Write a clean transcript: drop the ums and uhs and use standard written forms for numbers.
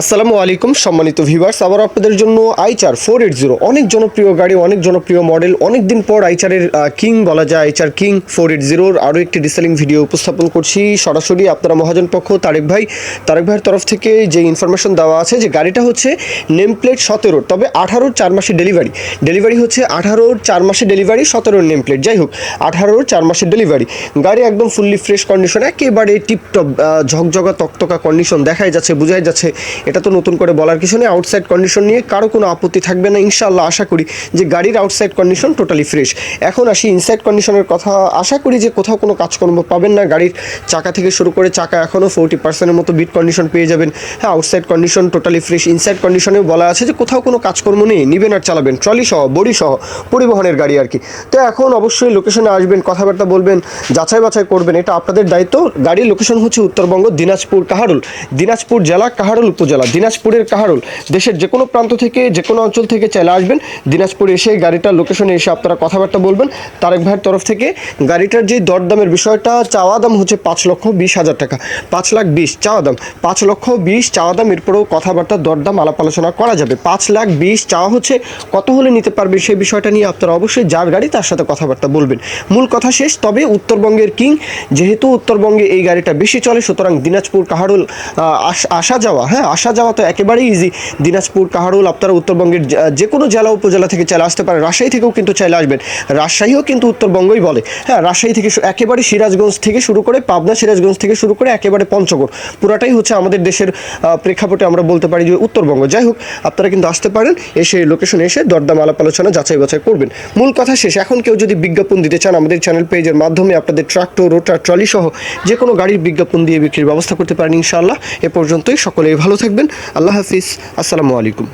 আসসালামু আলাইকুম সম্মানিত ভিউয়ার্স, আবার আপনাদের জন্য আইচার 480 অনেক জনপ্রিয় গাড়ি, অনেক জনপ্রিয় মডেল। অনেক দিন পর আইচারের কিং বলা যায়, আইচার কিং 480 আরও একটি ডিসেলিং ভিডিও উপস্থাপন করছি। সরাসরি আপনারা মহাজন পক্ষ তারেক ভাইয়ের তরফ থেকে যে ইনফরমেশন দেওয়া আছে যে গাড়িটা হচ্ছে নেম প্লেট 17, তবে 18-র 4 মাসে ডেলিভারি হচ্ছে 18-র 4 মাসে ডেলিভারি, 17-র নেম প্লেট, যাই হোক 18-র 4 মাসের ডেলিভারি। গাড়ি একদম ফুললি ফ্রেশ কন্ডিশন, একেবারে টিপটপ ঝকঝকা তকতকা কন্ডিশন দেখাই যাচ্ছে, বোঝাই যাচ্ছে। এটা তো নতুন করে বলার কিছু নেই। আউটসাইড কন্ডিশন নিয়ে কারো কোনো আপত্তি থাকবে না ইনশাআল্লাহ। আশা করি যে গাড়ির আউটসাইড কন্ডিশন টোটালি ফ্রেশ। এখন আসি ইনসাইড কন্ডিশনের কথা। আশা করি যে কোথাও কোনো কাজকর্ম পাবেন না। গাড়ির চাকা থেকে শুরু করে চাকা এখনও 40%-এর মতো বিট কন্ডিশন পেয়ে যাবেন। হ্যাঁ, outside condition totally fresh. Inside কন্ডিশনেও বলা আছে যে কোথাও কোনো কাজকর্ম নেই, নেবেন আর চালাবেন, ট্রলি সহ বডি সহ পরিবহনের গাড়ি আর কি। তো এখন অবশ্যই লোকেশনে আসবেন, কথাবার্তা বলবেন, যাচাই বাছাই করবেন, এটা আপনাদের দায়িত্ব। গাড়ির লোকেশন হচ্ছে উত্তরবঙ্গ, দিনাজপুর কাহারোল, দিনাজপুর জেলা কাহারোল উপজেলা, দিনাজপুরের কাহারোল। দেশের যে কোনো প্রান্ত থেকে, যে কোনো অঞ্চল থেকে চাইলে আসবেন দিনাজপুর, এসে গাড়িটার লোকেশনে এসে আপনারা কথাবার্তা বলবেন। তারেক ভাইয়ের তরফ থেকে গাড়িটার যে দরদামের বিষয়টা, চাওয়া দাম হচ্ছে 5,20,000 টাকা, 5,20,000 চাওয়া দাম, 5,20,000 চাওয়া দাম। এরপরেও কথাবার্তা দরদাম আলাপ আলোচনা করা যাবে। 5,20,000 চাওয়া হচ্ছে, কত হলে নিতে পারবে সেই বিষয়টা নিয়ে আপনারা অবশ্যই যার গাড়ি তার সাথে কথাবার্তা বলবেন। মূল কথা শেষ। তবে উত্তরবঙ্গের কিং, যেহেতু উত্তরবঙ্গে এই গাড়িটা বেশি চলে, সুতরাং দিনাজপুর কাহারোল আসা যাওয়া তো একেবারেই ইজি। দিনাজপুর কাহারোল আপনারা উত্তরবঙ্গের যে কোনো জেলা উপজেলা থেকে চাইলে আসতে পারেন। রাজশাহী থেকেও কিন্তু চাইলে আসবেন, রাজশাহীও কিন্তু উত্তরবঙ্গই বলে। হ্যাঁ, রাজশাহী থেকে একেবারে সিরাজগঞ্জ থেকে শুরু করে, পাবনা সিরাজগঞ্জ থেকে শুরু করে একেবারে পঞ্চগড়, পুরাটাই হচ্ছে আমাদের দেশের প্রেক্ষাপটে আমরা বলতে পারি যে উত্তরবঙ্গ। যাই হোক, আপনারা কিন্তু আসতে পারেন, এসে লোকেশনে এসে দরদাম আলাপ আলোচনা যাচাই বাছাই করবেন। মূল কথা শেষ। এখন কেউ যদি বিজ্ঞাপন দিতে চান, আমাদের চ্যানেল পেজের মাধ্যমে আপনাদের ট্রাক্টর, রোটার, ট্রলি সহ যে কোনো গাড়ির বিজ্ঞাপন দিয়ে বিক্রির ব্যবস্থা করতে পারেন ইনশাআল্লাহ। এ পর্যন্তই, সকলেই ভালো থাকবেন। আল্লাহ হাফিজ, আসসালামু আলাইকুম।